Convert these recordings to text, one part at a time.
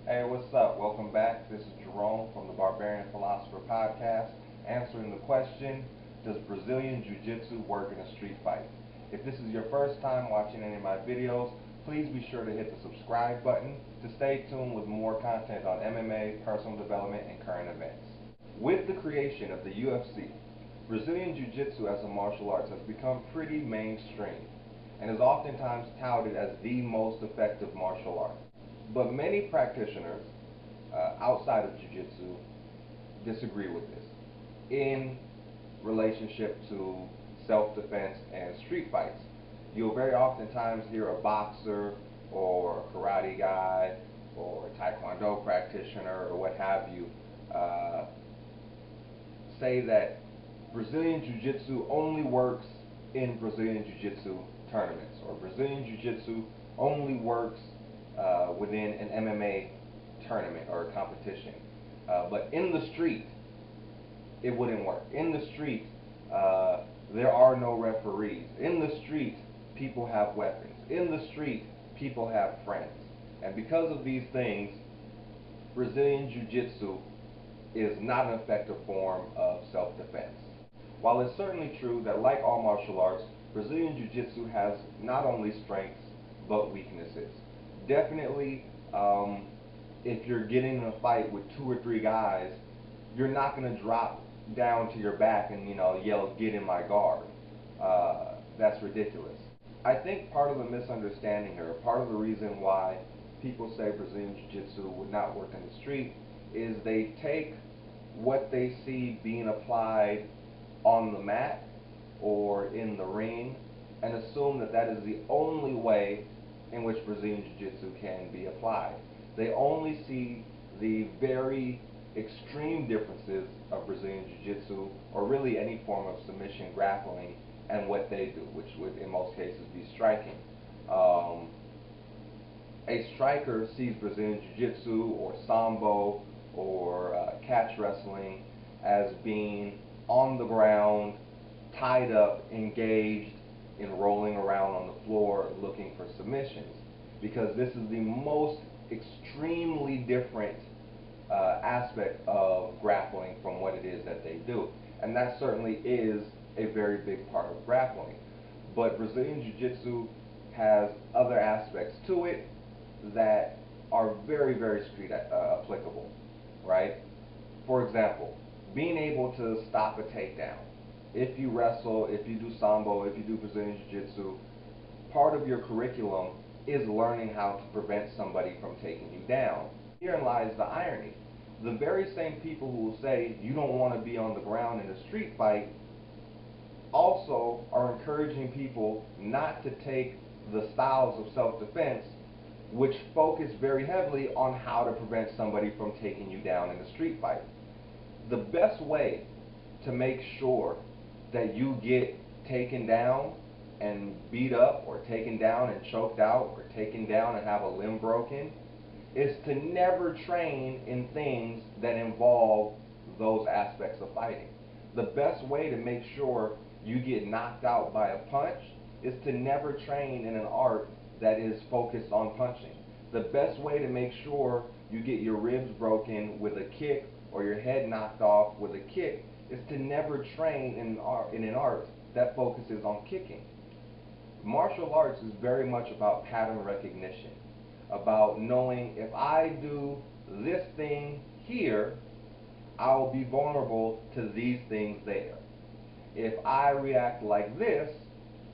Hey, what's up? Welcome back. This is Jerome from the Barbarian Philosopher Podcast, answering the question, does Brazilian Jiu-Jitsu work in a street fight? If this is your first time watching any of my videos, please be sure to hit the subscribe button to stay tuned with more content on MMA, personal development, and current events. With the creation of the UFC, Brazilian Jiu-Jitsu as a martial arts has become pretty mainstream and is oftentimes touted as the most effective martial art. But many practitioners outside of Jiu-Jitsu disagree with this in relationship to self-defense and street fights. You'll very oftentimes hear a boxer or a karate guy or a taekwondo practitioner or what have you say that Brazilian Jiu-Jitsu only works in Brazilian Jiu-Jitsu tournaments, or Brazilian Jiu-Jitsu only works within an MMA tournament or a competition. But in the street, it wouldn't work. In the street, there are no referees. In the street, people have weapons. In the street, people have friends. And because of these things, Brazilian Jiu-Jitsu is not an effective form of self-defense. While it's certainly true that, like all martial arts, Brazilian Jiu-Jitsu has not only strengths but weaknesses. Definitely, if you're getting in a fight with 2 or 3 guys, you're not going to drop down to your back and yell, "Get in my guard." That's ridiculous. I think part of the misunderstanding here, part of the reason why people say Brazilian Jiu-Jitsu would not work in the street, is they take what they see being applied on the mat or in the ring and assume that that is the only way in which Brazilian Jiu-Jitsu can be applied. They only see the very extreme differences of Brazilian Jiu-Jitsu, or really any form of submission grappling, and what they do, which would in most cases be striking. A striker sees Brazilian Jiu-Jitsu or Sambo or catch wrestling as being on the ground, tied up, engaged in rolling around on the floor looking for submissions, because this is the most extremely different aspect of grappling from what it is that they do. And that certainly is a very big part of grappling. But Brazilian Jiu-Jitsu has other aspects to it that are very, very street applicable, right? For example, being able to stop a takedown. If you wrestle, if you do Sambo, if you do Brazilian Jiu-Jitsu, part of your curriculum is learning how to prevent somebody from taking you down. Herein lies the irony. The very same people who will say you don't want to be on the ground in a street fight also are encouraging people not to take the styles of self-defense which focus very heavily on how to prevent somebody from taking you down in a street fight. The best way to make sure that you get taken down and beat up, or taken down and choked out, or taken down and have a limb broken, is to never train in things that involve those aspects of fighting. The best way to make sure you get knocked out by a punch is to never train in an art that is focused on punching. The best way to make sure you get your ribs broken with a kick or your head knocked off with a kick is to never train in an art that focuses on kicking. Martial arts is very much about pattern recognition, about knowing if I do this thing here, I'll be vulnerable to these things there. If I react like this,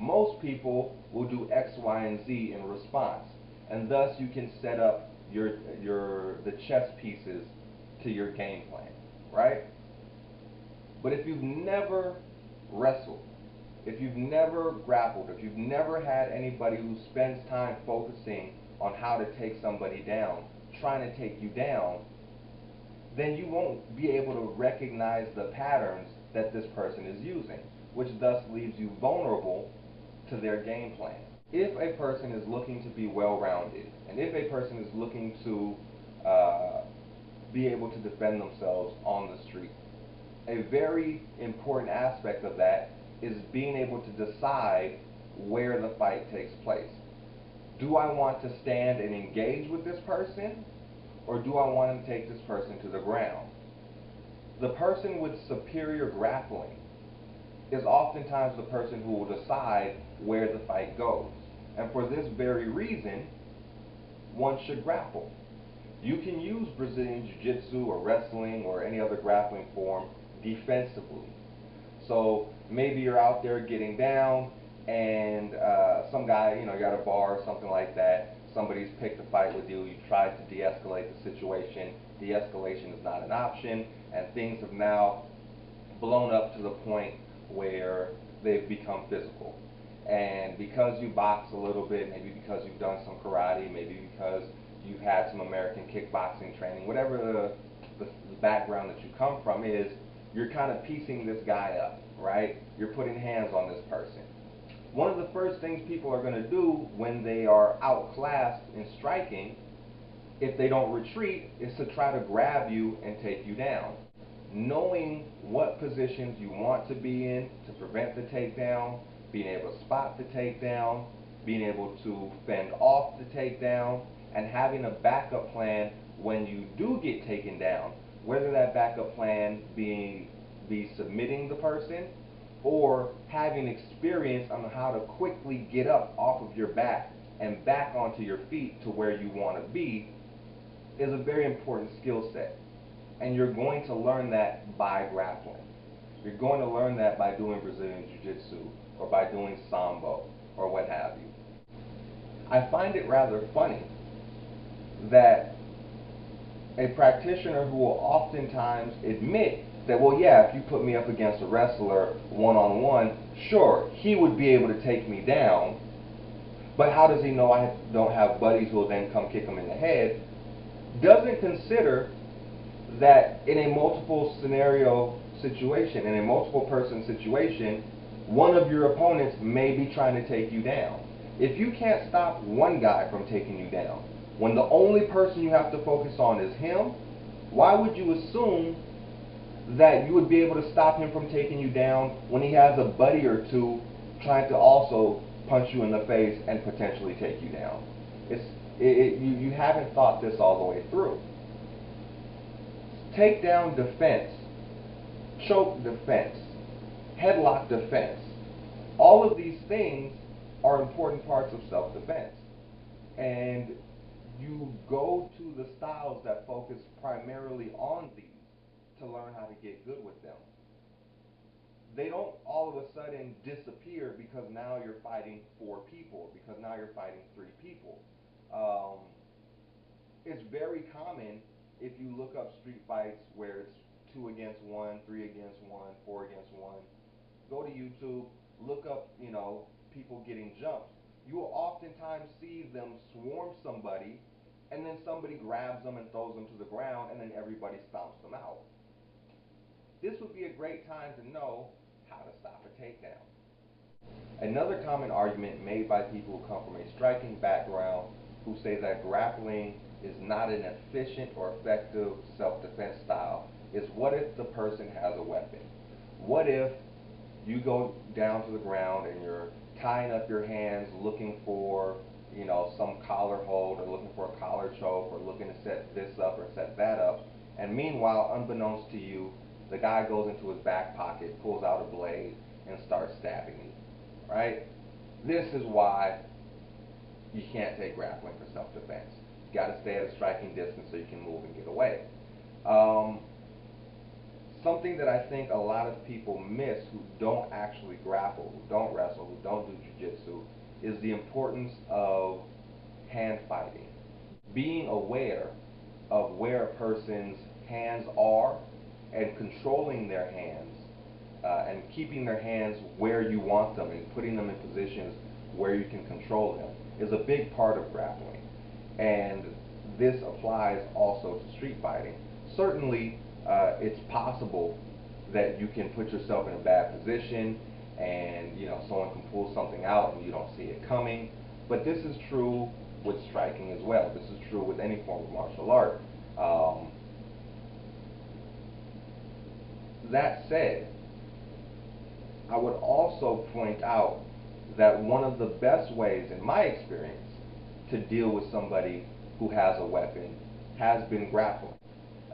most people will do X, Y, and Z in response, and thus you can set up the chess pieces to your game plan, right? But if you've never wrestled, if you've never grappled, if you've never had anybody who spends time focusing on how to take somebody down, trying to take you down, then you won't be able to recognize the patterns that this person is using, which thus leaves you vulnerable to their game plan. If a person is looking to be well-rounded, and if a person is looking to be able to defend themselves on the street, a very important aspect of that is being able to decide where the fight takes place. Do I want to stand and engage with this person, or do I want to take this person to the ground? The person with superior grappling is oftentimes the person who will decide where the fight goes. And for this very reason, one should grapple. You can use Brazilian Jiu-Jitsu or wrestling or any other grappling form defensively. So maybe you're out there getting down and some guy, you're at a bar or something like that, somebody's picked a fight with you, you tried to de-escalate the situation, de-escalation is not an option, and things have now blown up to the point where they've become physical. And because you box a little bit, maybe because you've done some karate, maybe because you've had some American kickboxing training, whatever the background that you come from is, you're kind of piecing this guy up, right? You're putting hands on this person. One of the first things people are going to do when they are outclassed in striking, if they don't retreat, is to try to grab you and take you down. Knowing what positions you want to be in to prevent the takedown, being able to spot the takedown, being able to fend off the takedown, and having a backup plan when you do get taken down, whether that backup plan be submitting the person or having experience on how to quickly get up off of your back and back onto your feet to where you want to be, is a very important skill set. And you're going to learn that by grappling. You're going to learn that by doing Brazilian Jiu-Jitsu or by doing Sambo or what have you. I find it rather funny that a practitioner who will oftentimes admit that, well, yeah, if you put me up against a wrestler one-on-one, sure, he would be able to take me down, but how does he know I don't have buddies who will then come kick him in the head? Doesn't consider that in a multiple scenario situation, in a multiple person situation, one of your opponents may be trying to take you down. If you can't stop one guy from taking you down, when the only person you have to focus on is him, why would you assume that you would be able to stop him from taking you down when he has a buddy or two trying to also punch you in the face and potentially take you down? You haven't thought this all the way through. Takedown defense, choke defense, headlock defense, all of these things are important parts of self-defense. And you go to the styles that focus primarily on these to learn how to get good with them. They don't all of a sudden disappear because now you're fighting 4 people, because now you're fighting 3 people. It's very common if you look up street fights where it's 2 against 1, 3 against 1, 4 against 1. Go to YouTube, look up, people getting jumped. You will oftentimes see them swarm somebody, and then somebody grabs them and throws them to the ground, and then everybody stomps them out. This would be a great time to know how to stop a takedown. Another common argument made by people who come from a striking background who say that grappling is not an efficient or effective self-defense style is, what if the person has a weapon? What if you go down to the ground and you're tying up your hands looking for some collar hold or looking for a collar choke or looking to set this up or set that up, and meanwhile, unbeknownst to you, the guy goes into his back pocket, pulls out a blade, and starts stabbing you, right? This is why you can't take grappling for self-defense. You got to stay at a striking distance so you can move and get away. Something that I think a lot of people miss who don't actually grapple, who don't wrestle, who don't do jiu-jitsu, is the importance of hand fighting. Being aware of where a person's hands are and controlling their hands and keeping their hands where you want them and putting them in positions where you can control them is a big part of grappling. And this applies also to street fighting. Certainly, it's possible that you can put yourself in a bad position and someone can pull something out and you don't see it coming. But this is true with striking as well. This is true with any form of martial art. That said, I would also point out that one of the best ways, in my experience, to deal with somebody who has a weapon has been grappling.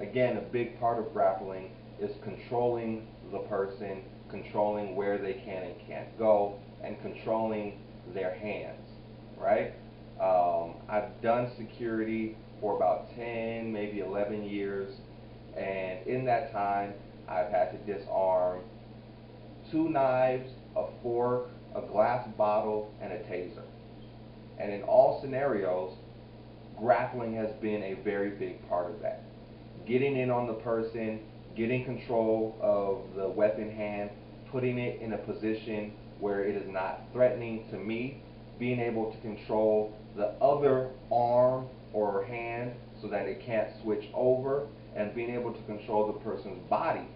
Again, a big part of grappling is controlling the person, controlling where they can and can't go, and controlling their hands, right? I've done security for about 10, maybe 11 years, and in that time, I've had to disarm 2 knives, a fork, a glass bottle, and a taser. And in all scenarios, grappling has been a very big part of that. Getting in on the person, getting control of the weapon hand, putting it in a position where it is not threatening to me, being able to control the other arm or hand so that it can't switch over, and being able to control the person's body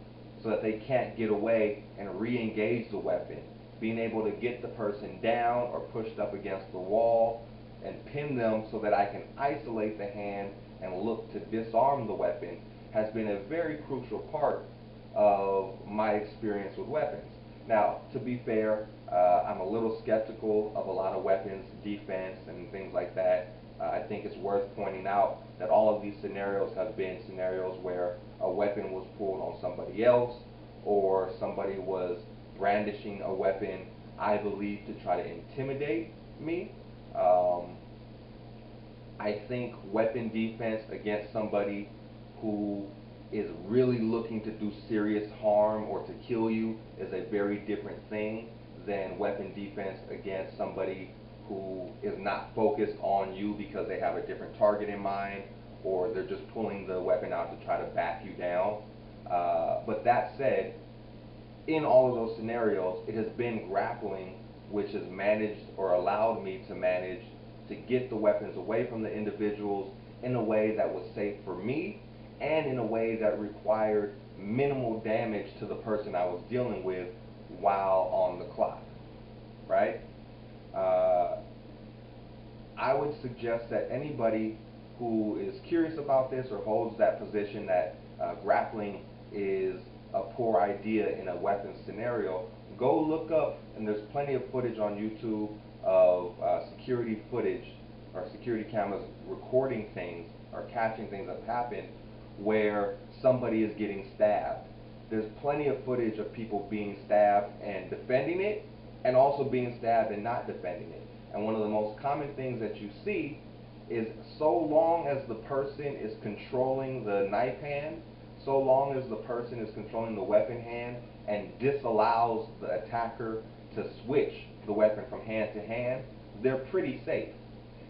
so that they can't get away and re-engage the weapon. Being able to get the person down or pushed up against the wall and pin them so that I can isolate the hand and look to disarm the weapon has been a very crucial part of my experience with weapons. Now, to be fair, I'm a little skeptical of a lot of weapons, defense, and things like that. I think it's worth pointing out that all of these scenarios have been scenarios where a weapon was pulled on somebody else, or somebody was brandishing a weapon, I believe, to try to intimidate me. I think weapon defense against somebody who is really looking to do serious harm or to kill you is a very different thing than weapon defense against somebody who is not focused on you because they have a different target in mind, or they're just pulling the weapon out to try to back you down. But that said, in all of those scenarios, it has been grappling which has managed or allowed me to manage to get the weapons away from the individuals in a way that was safe for me and in a way that required minimal damage to the person I was dealing with while on the clock, right? I would suggest that anybody who is curious about this or holds that position that grappling is a poor idea in a weapons scenario, go look up, and there's plenty of footage on YouTube of security footage or security cameras recording things or catching things that happen where somebody is getting stabbed. There's plenty of footage of people being stabbed and defending it, and also being stabbed and not defending it. And one of the most common things that you see is, so long as the person is controlling the knife hand, so long as the person is controlling the weapon hand and disallows the attacker to switch the weapon from hand to hand, they're pretty safe.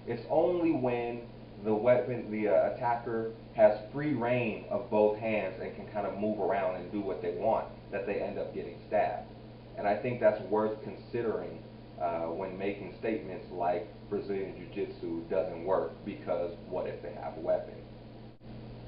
It's only when the attacker has free reign of both hands and can kind of move around and do what they want that they end up getting stabbed. And I think that's worth considering when making statements like Brazilian Jiu-Jitsu doesn't work because what if they have a weapon?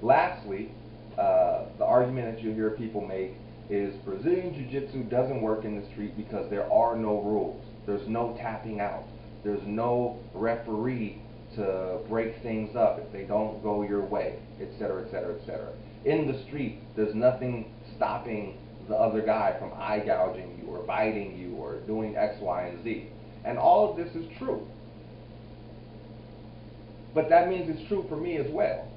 Lastly, the argument that you hear people make is Brazilian Jiu-Jitsu doesn't work in the street because there are no rules. There's no tapping out. There's no referee to break things up if they don't go your way, etc., etc., etc. In the street, there's nothing stopping the other guy from eye gouging you or biting you or doing X, Y, and Z. And all of this is true. But that means it's true for me as well.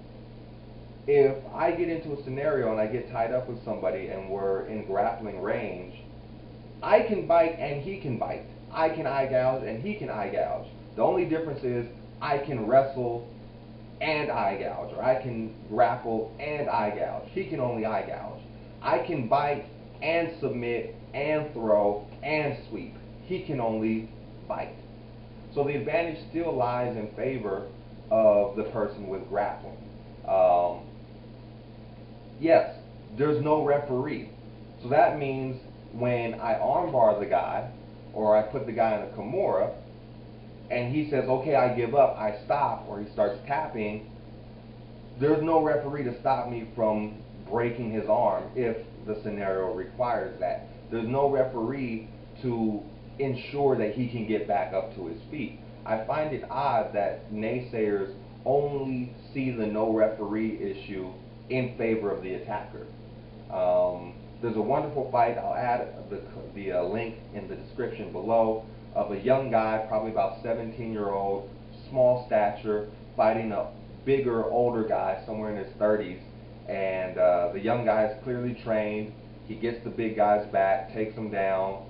If I get into a scenario and I get tied up with somebody and we're in grappling range, I can bite and he can bite. I can eye gouge and he can eye gouge. The only difference is I can wrestle and eye gouge, or I can grapple and eye gouge. He can only eye gouge. I can bite and submit and throw and sweep. He can only bite. So the advantage still lies in favor of the person with grappling. Yes, there's no referee. So that means when I armbar the guy, or I put the guy in a Kimura, and he says, okay, I give up, I stop, or he starts tapping, there's no referee to stop me from breaking his arm if the scenario requires that. There's no referee to ensure that he can get back up to his feet. I find it odd that naysayers only see the no referee issue in favor of the attacker. There's a wonderful fight, I'll add the link in the description below, of a young guy, probably about 17-year-old, small stature, fighting a bigger, older guy, somewhere in his 30s, and the young guy is clearly trained. He gets the big guy's back, takes him down,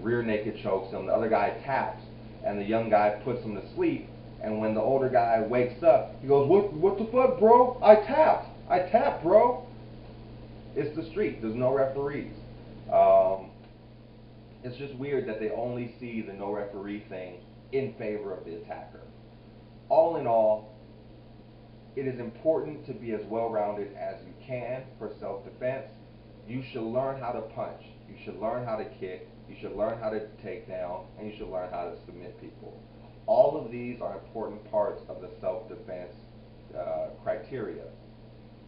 rear naked chokes him. The other guy taps, and the young guy puts him to sleep. And when the older guy wakes up, he goes, "What the fuck, bro? I tapped, bro." It's the street. There's no referees. It's just weird that they only see the no referee thing in favor of the attacker. All in all, it is important to be as well-rounded as you can for self-defense. You should learn how to punch. You should learn how to kick. You should learn how to take down, and you should learn how to submit people. All of these are important parts of the self-defense criteria.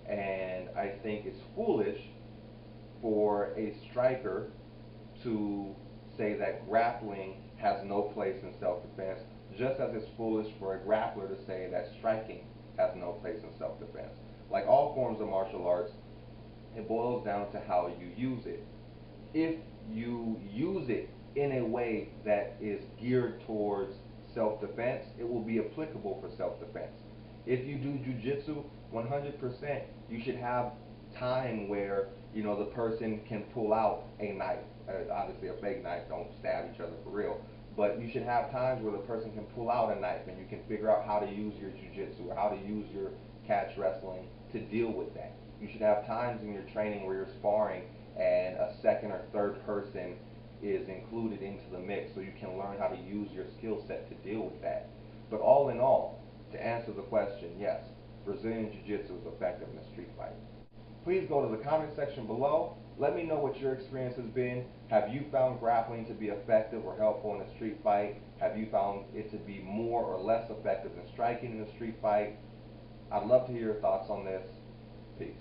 And I think it's foolish for a striker to say that grappling has no place in self-defense, just as it's foolish for a grappler to say that striking has no place in self-defense. Like all forms of martial arts, it boils down to how you use it. If you use it in a way that is geared towards self-defense, it will be applicable for self-defense. If you do jiu-jitsu, 100%, you should have time where, you know, the person can pull out a knife. Obviously a fake knife, don't stab each other for real. But you should have times where the person can pull out a knife and you can figure out how to use your jiu-jitsu or how to use your catch wrestling to deal with that. You should have times in your training where you're sparring and a second or third person is included into the mix so you can learn how to use your skill set to deal with that. But all in all, to answer the question, yes, Brazilian Jiu-Jitsu is effective in a street fight. Please go to the comment section below. Let me know what your experience has been. Have you found grappling to be effective or helpful in a street fight? Have you found it to be more or less effective than striking in a street fight? I'd love to hear your thoughts on this. Peace.